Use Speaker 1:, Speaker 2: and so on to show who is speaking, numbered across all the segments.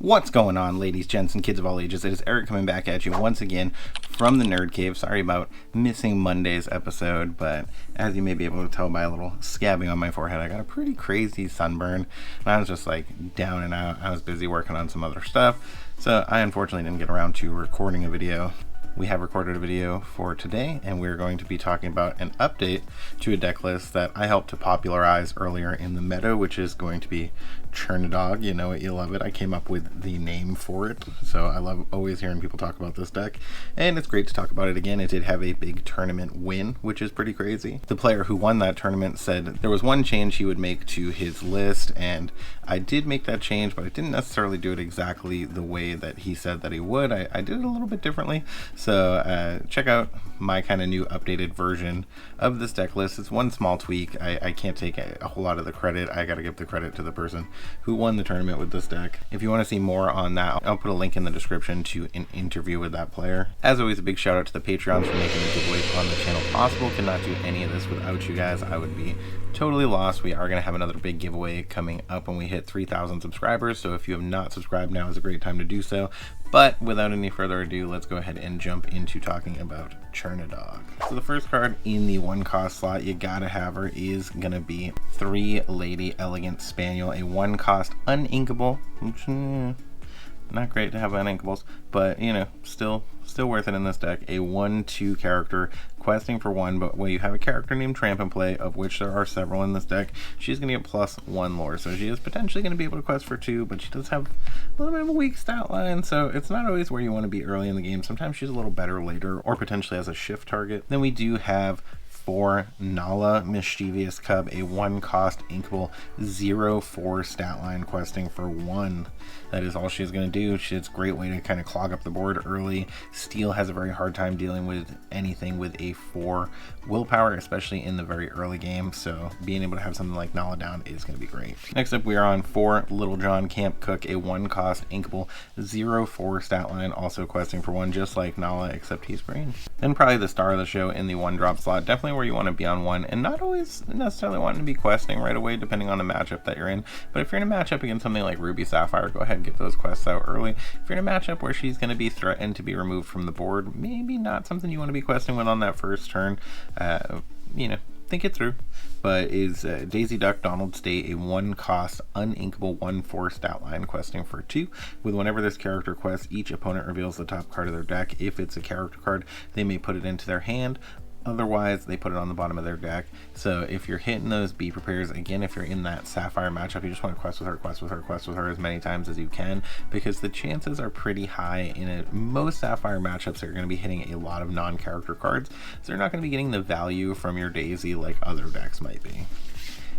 Speaker 1: What's going on, ladies, gents, and kids of all ages? It is Eric coming back at you once again from the Nerd Cave. Sorry about missing Monday's episode, but as you may be able to tell by a little scabbing on my forehead, I got a pretty crazy sunburn, and I was just like down and out. I was busy working on some other stuff, so I unfortunately didn't get around to recording a video. We have recorded a video for today, and we're going to be talking about an update to a deck list that I helped to popularize earlier in the meta, which is going to be Chernabog. You know it, you love it. I came up with the name for it, so I love always hearing people talk about this deck, and it's great to talk about it again. It did have a big tournament win, which is pretty crazy. The player who won that tournament said there was one change he would make to his list, and I did make that change, but I didn't necessarily do it exactly the way that he said that he would. I did it a little bit differently. So check out my kind of new updated version of this deck list. It's one small tweak. I can't take a whole lot of the credit. I got to give the credit to the person who won the tournament with this deck. If you want to see more on that, I'll put a link in the description to an interview with that player. As always, a big shout out to the Patreons for making the giveaways on the channel possible. Could not do any of this without you guys. I would be totally lost. We are going to have another big giveaway coming up when we hit 3,000 subscribers. So if you have not subscribed, now is a great time to do so. But without any further ado, let's go ahead and jump into talking about Chernabog. So the first card in the 1-cost slot you gotta have her is gonna be 3 Lady Elegant Spaniel, a 1-cost uninkable, which not great to have uninkables, but you know, still worth it in this deck. A 1/2 character questing for 1, but when you have a character named Tramp in play, of which there are several in this deck, she's going to get +1 lore. So she is potentially going to be able to quest for 2, but she does have a little bit of a weak stat line, so it's not always where you want to be early in the game. Sometimes she's a little better later, or potentially as a shift target. Then we do have 4 Nala Mischievous Cub, a 1-cost inkable 0/4 stat line questing for 1. That is all she's going to do. It's a great way to kind of clog up the board early. Steel has a very hard time dealing with anything with a 4 willpower, especially in the very early game, so being able to have something like Nala down is going to be great. Next up, we are on 4 Little John Camp Cook, a 1-cost inkable 0/4 stat line, also questing for 1, just like Nala, except he's green. Then probably the star of the show in the 1-drop slot, definitely where you want to be on 1, and not always necessarily wanting to be questing right away depending on the matchup that you're in. But if you're in a matchup against something like Ruby Sapphire, go ahead and get those quests out early. If you're in a matchup where she's going to be threatened to be removed from the board, maybe not something you want to be questing with on that first turn. You know, think it through. But is Daisy Duck Donald State, a 1-cost uninkable 1/4 stat line questing for 2. With whenever this character quests, each opponent reveals the top card of their deck. If it's a character card, they may put it into their hand. Otherwise, they put it on the bottom of their deck. So if you're hitting those be prepares, again, if you're in that Sapphire matchup, you just want to quest with her as many times as you can, because the chances are pretty high in it. Most Sapphire matchups are going to be hitting a lot of non-character cards, so they're not going to be getting the value from your Daisy like other decks might be.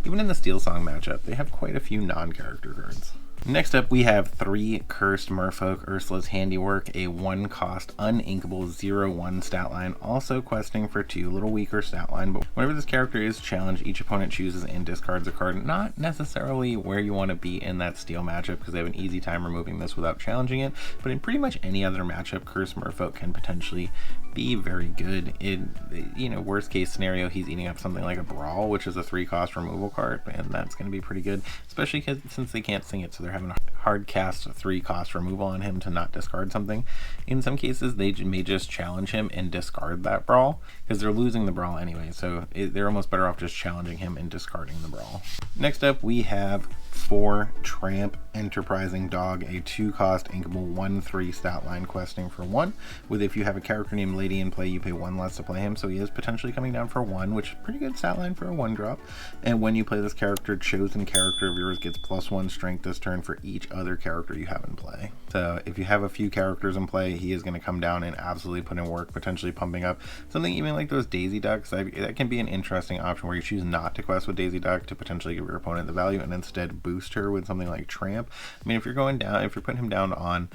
Speaker 1: Even in the Steel Song matchup, they have quite a few non-character cards. Next up, we have 3 Cursed Merfolk Ursula's Handiwork, a 1-cost uninkable 0/1 stat line, also questing for 2, little weaker stat line, but whenever this character is challenged, each opponent chooses and discards a card. Not necessarily where you want to be in that Steel matchup, because they have an easy time removing this without challenging it, but in pretty much any other matchup, Cursed Merfolk can potentially be very good. You know, worst case scenario, he's eating up something like a Brawl, which is a 3-cost removal card, and that's going to be pretty good, especially since they can't sing it, so they're having a hard cast 3-cost removal on him to not discard something. In some cases, they may just challenge him and discard that Brawl, because they're losing the Brawl anyway, so they're almost better off just challenging him and discarding the Brawl. Next up, we have 4 Tramp Enterprising Dog, a 2-cost inkable 1/3 stat line questing for 1. With if you have a character named Lady in play, you pay 1 less to play him, so he is potentially coming down for 1, which is pretty good stat line for a 1-drop. And when you play this character, chosen character of yours gets +1 strength this turn for each other character you have in play. So if you have a few characters in play, he is going to come down and absolutely put in work, potentially pumping up something even like those Daisy Ducks. That can be an interesting option where you choose not to quest with Daisy Duck to potentially give your opponent the value and instead boost her with something like Tramp. I mean, if you're putting him down on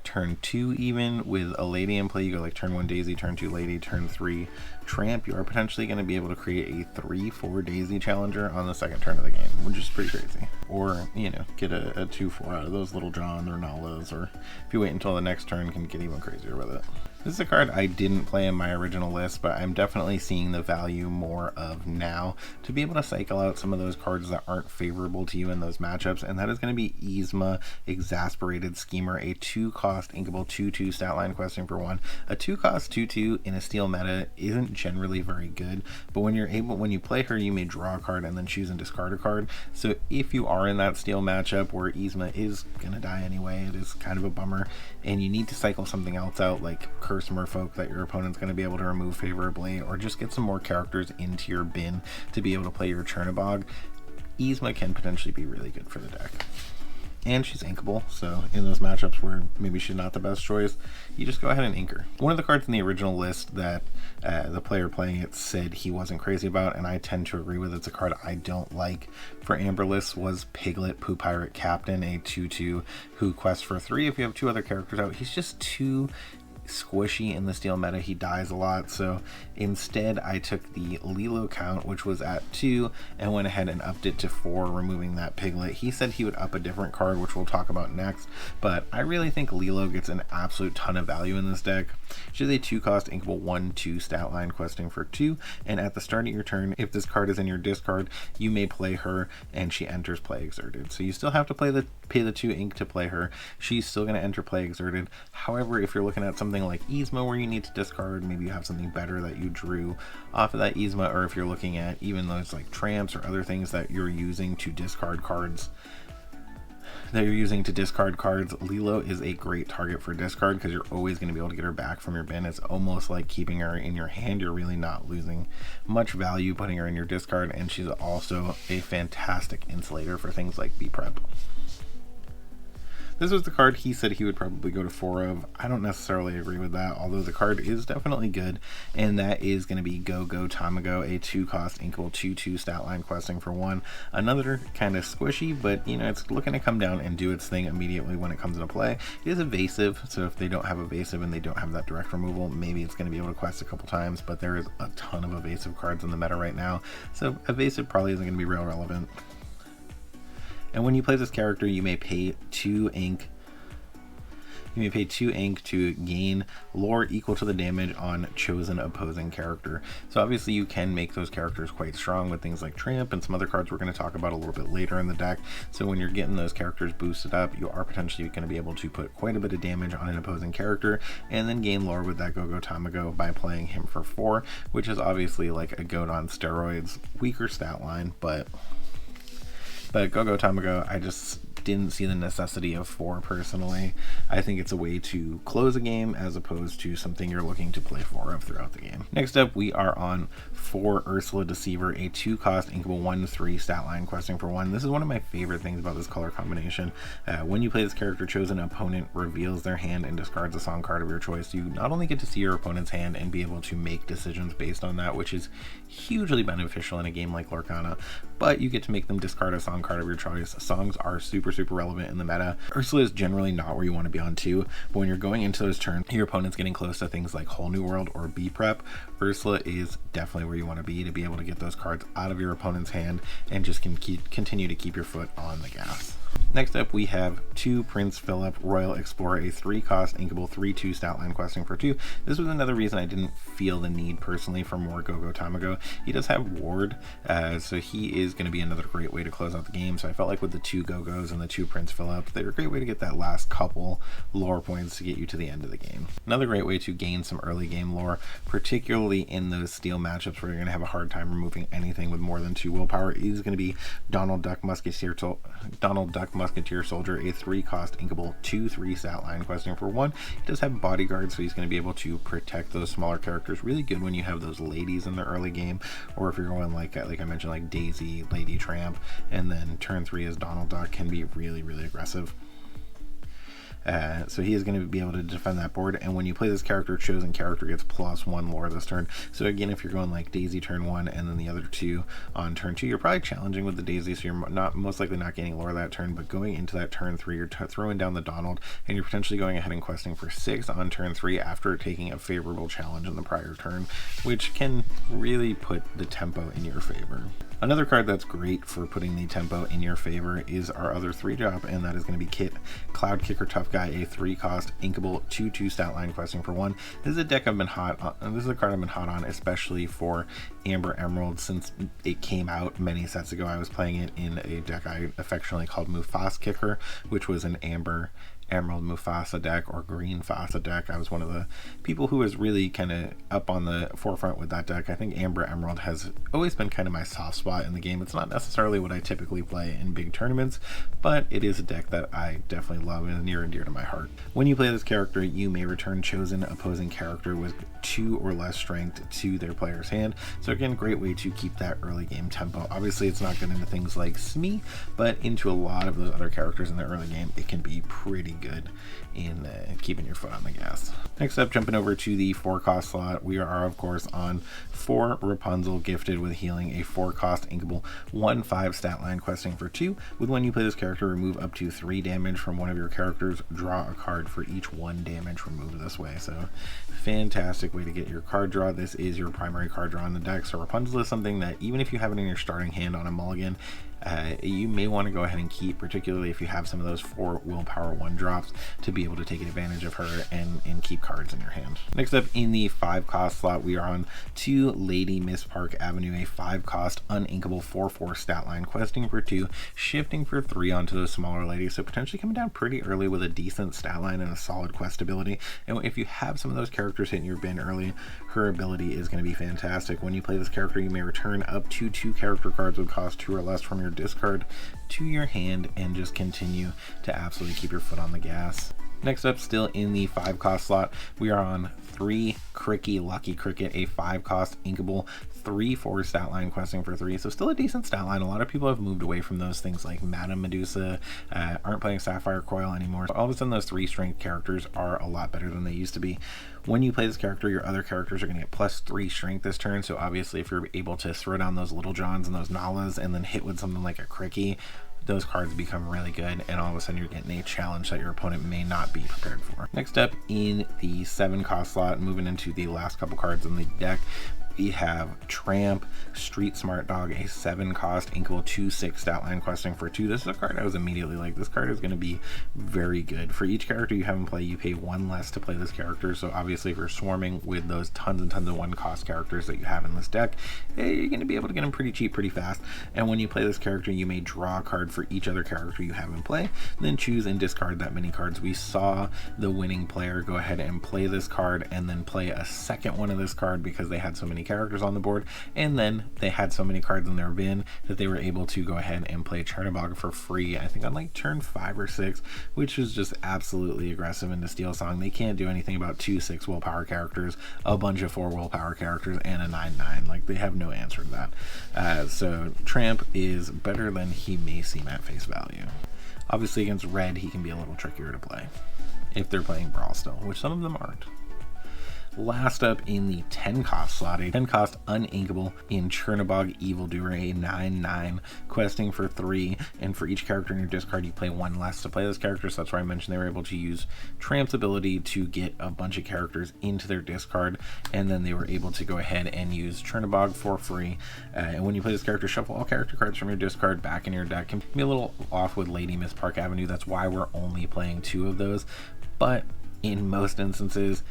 Speaker 1: turn 2 even with a Lady in play, you go like turn 1 Daisy, turn 2 Lady, turn 3 Tramp, you are potentially going to be able to create a 3/4 Daisy challenger on the second turn of the game, which is pretty crazy. Or, you know, get a 2/4 out of those Little John or Nalas, or if you wait until the next turn, can get even crazier with it. This is a card I didn't play in my original list, but I'm definitely seeing the value more of now to be able to cycle out some of those cards that aren't favorable to you in those matchups, and that is going to be Yzma, Exasperated Schemer, a 2-cost inkable 2/2 stat line questing for 1. A 2-cost 2/2 in a steel meta isn't generally very good, but when you play her, you may draw a card and then choose and discard a card. So if you are in that steel matchup where Yzma is going to die anyway, it is kind of a bummer, and you need to cycle something else out like Curse Merfolk that your opponent's going to be able to remove favorably, or just get some more characters into your bin to be able to play your Chernabog, Yzma can potentially be really good for the deck. And she's inkable, so in those matchups where maybe she's not the best choice, you just go ahead and ink her. One of the cards in the original list that the player playing it said he wasn't crazy about, and I tend to agree with, it's a card I don't like for Amber lists, was Piglet, Poo Pirate Captain, a 2/2 who quests for 3 if you have 2 other characters out. He's just too squishy in the steel meta. He dies a lot, so instead I took the Lilo count, which was at 2, and went ahead and upped it to 4, removing that Piglet. He said he would up a different card, which we'll talk about next, but I really think Lilo gets an absolute ton of value in this deck. She's a 2-cost inkable 1/2 stat line questing for 2, and at the start of your turn, if this card is in your discard, you may play her and she enters Play Exerted. So you still have to pay the 2 ink to play her. She's still going to enter Play Exerted. However, if you're looking at something like Yzma where you need to discard, maybe you have something better that you drew off of that Yzma, or if you're looking at even those like tramps or other things that you're using to discard cards, Lilo is a great target for discard because you're always going to be able to get her back from your bin. It's almost like keeping her in your hand. You're really not losing much value putting her in your discard, and she's also a fantastic insulator for things like B-Prep. This was the card he said he would probably go to 4 of. I don't necessarily agree with that, although the card is definitely good, and that is going to be Go Go Tamago, a 2-cost inkable 2/2 stat line questing for 1. Another kind of squishy, but you know, it's looking to come down and do its thing immediately when it comes into play. It is evasive, so if they don't have evasive and they don't have that direct removal, maybe it's going to be able to quest a couple times, but there is a ton of evasive cards in the meta right now, so evasive probably isn't going to be real relevant. And when you play this character, you may pay 2 ink. You may pay 2 ink to gain lore equal to the damage on chosen opposing character. So obviously you can make those characters quite strong with things like Tramp and some other cards we're going to talk about a little bit later in the deck. So when you're getting those characters boosted up, you are potentially going to be able to put quite a bit of damage on an opposing character and then gain lore with that Go Go Tamago by playing him for 4, which is obviously like a goat on steroids. Weaker stat line, but Go Go Tamago, I just didn't see the necessity of 4 personally. I think it's a way to close a game as opposed to something you're looking to play 4 of throughout the game. Next up, we are on 4 Ursula Deceiver, a 2-cost inkable 1/3 stat line questing for 1. This is one of my favorite things about this color combination. When you play this character, chosen opponent reveals their hand and discards a song card of your choice. You not only get to see your opponent's hand and be able to make decisions based on that, which is hugely beneficial in a game like Lorcana, but you get to make them discard a song card of your choice. Songs are super relevant in the meta. Ursula is generally not where you want to be on 2, but when you're going into those turns, your opponent's getting close to things like Whole New World or B-Prep, Ursula is definitely where you want to be able to get those cards out of your opponent's hand and just continue to keep your foot on the gas. Next up, we have 2 Prince Philip Royal Explorer, a 3-cost inkable 3/2 stat line questing for 2. This was another reason I didn't feel the need personally for more Go Go Tamago. He does have Ward, so he is going to be another great way to close out the game. So I felt like with the 2 Go-Gos and the 2 Prince Philip, they're a great way to get that last couple lore points to get you to the end of the game. Another great way to gain some early game lore, particularly in those steel matchups where you're going to have a hard time removing anything with more than 2 willpower, is going to be Donald Duck Musketeer Soldier, a 3-cost inkable 2/3 stat line questing for 1. He does have bodyguard, so he's going to be able to protect those smaller characters. Really good when you have those ladies in the early game, or if you're going like I mentioned, like Daisy, Lady Tramp, and then turn 3 as Donald Duck can be really aggressive. So he is going to be able to defend that board, and when you play this character, chosen character gets +1 lore this turn. So again, if you're going like Daisy turn 1 and then the other 2 on turn 2, you're probably challenging with the Daisy, so you're most likely not gaining lore that turn, but going into that turn 3, you're throwing down the Donald, and you're potentially going ahead and questing for 6 on turn 3 after taking a favorable challenge in the prior turn, which can really put the tempo in your favor. Another card that's great for putting the tempo in your favor is our other 3-drop, and that is going to be Cloudkicker Tough got a 3-cost inkable 2/2 stat line questing for 1. This is a deck I've been hot on. This is a card I've been hot on, especially for Amber Emerald since it came out many sets ago. I was playing it in a deck I affectionately called Kicker, which was an Amber Emerald Mufasa deck or Green Fasa deck. I was one of the people who was really kind of up on the forefront with that deck. I think Amber Emerald has always been kind of my soft spot in the game. It's not necessarily what I typically play in big tournaments, but it is a deck that I definitely love and is near and dear to my heart. When you play this character, you may return chosen opposing character with 2 or less strength to their player's hand. So again, great way to keep that early game tempo. Obviously, it's not good into things like Smee, but into a lot of those other characters in the early game, it can be pretty good in keeping your foot on the gas. Next up, jumping over to the 4-cost slot, we are of course on 4 Rapunzel, gifted with healing, a 4-cost inkable 1/5 stat line questing for 2. With when you play this character, remove up to 3 damage from one of your characters, draw a card for each 1 damage removed this way. So fantastic way to get your card draw. This is your primary card draw in the deck, so Rapunzel is something that even if you have it in your starting hand on a mulligan, you may want to go ahead and keep, particularly if you have some of those 4 willpower 1 drops, to be able to take advantage of her and keep cards in your hand. Next up, in the 5-cost slot, we are on 2 Lady Miss Park Avenue, a 5-cost uninkable 4/4 stat line questing for 2, shifting for 3 onto those smaller ladies, so potentially coming down pretty early with a decent stat line and a solid quest ability. And if you have some of those characters hitting your bin early, her ability is going to be fantastic. When you play this character, you may return up to 2 character cards with cost 2 or less from your discard to your hand and just continue to absolutely keep your foot on the gas. Next up, still in the 5-cost slot, we are on 3 Cricky Lucky Cricket, a 5-cost inkable 3/4 stat line questing for 3. So still a decent stat line. A lot of people have moved away from those things like Madame Medusa, aren't playing Sapphire Coil anymore. All of a sudden, those 3 strength characters are a lot better than they used to be. When you play this character, your other characters are going to get +3 strength this turn. So obviously, if you're able to throw down those Little Johns and those Nalas and then hit with something like a Cricky, those cards become really good, and all of a sudden you're getting a challenge that your opponent may not be prepared for. Next up, in the 7-cost slot, moving into the last couple cards in the deck, we have Tramp, Street Smart Dog, a 7-cost inkable 2/6 stat line questing for 2. This is a card I was immediately like, this card is going to be very good. For each character you have in play, you pay 1 less to play this character. So obviously if you're swarming with those tons and tons of 1-cost characters that you have in this deck, you're going to be able to get them pretty cheap pretty fast. And when you play this character, you may draw a card for each other character you have in play, then choose and discard that many cards. We saw the winning player go ahead and play this card and then play a second one of this card because they had so many characters on the board, and then they had so many cards in their bin that they were able to go ahead and play Chernabog for free, I think on like turn 5 or 6, which is just absolutely aggressive into Steel Song. They can't do anything about 2 6 willpower characters, a bunch of 4 willpower characters, and a 9/9. Like, they have no answer to that. So Tramp is better than he may seem at face value. Obviously against red, he can be a little trickier to play if they're playing Brawl still, which some of them aren't. Last up in the 10-cost slot, a 10-cost uninkable in Chernabog Evildoer, a 9/9 questing for 3, and for each character in your discard you play 1 less to play this character. So that's why I mentioned they were able to use Tramp's ability to get a bunch of characters into their discard, and then they were able to go ahead and use Chernabog for free. And when you play this character, shuffle all character cards from your discard back in your deck. Can be a little off with Lady Miss Park Avenue, that's why we're only playing 2 of those, but in most instances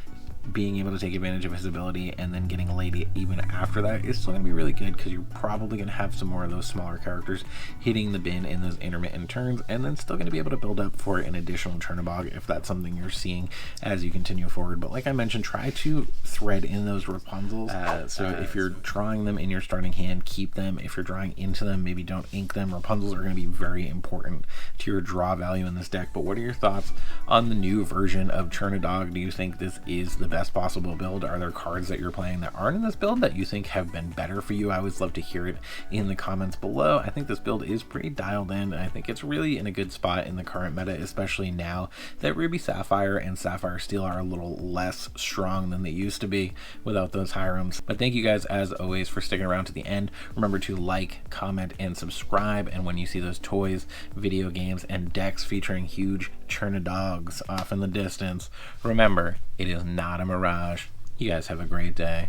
Speaker 1: being able to take advantage of his ability and then getting a lady even after that is still going to be really good, because you're probably going to have some more of those smaller characters hitting the bin in those intermittent turns, and then still going to be able to build up for an additional Chernabog if that's something you're seeing as you continue forward. But like I mentioned, try to thread in those Rapunzels. So if you're drawing them in your starting hand, keep them. If you're drawing into them, maybe don't ink them. Rapunzels are going to be very important to your draw value in this deck. But what are your thoughts on the new version of Chernadog? Do you think this is the best possible build? Are there cards that you're playing that aren't in this build that you think have been better for you? I always love to hear it in the comments below. I think this build is pretty dialed in. I think it's really in a good spot in the current meta, especially now that Ruby Sapphire and Sapphire Steel are a little less strong than they used to be without those Hyrums. But thank you guys as always for sticking around to the end. Remember to like, comment, and subscribe, and when you see those toys, video games, and decks featuring huge Chernadogs off in the distance, remember, it is not a mirage. You guys have a great day.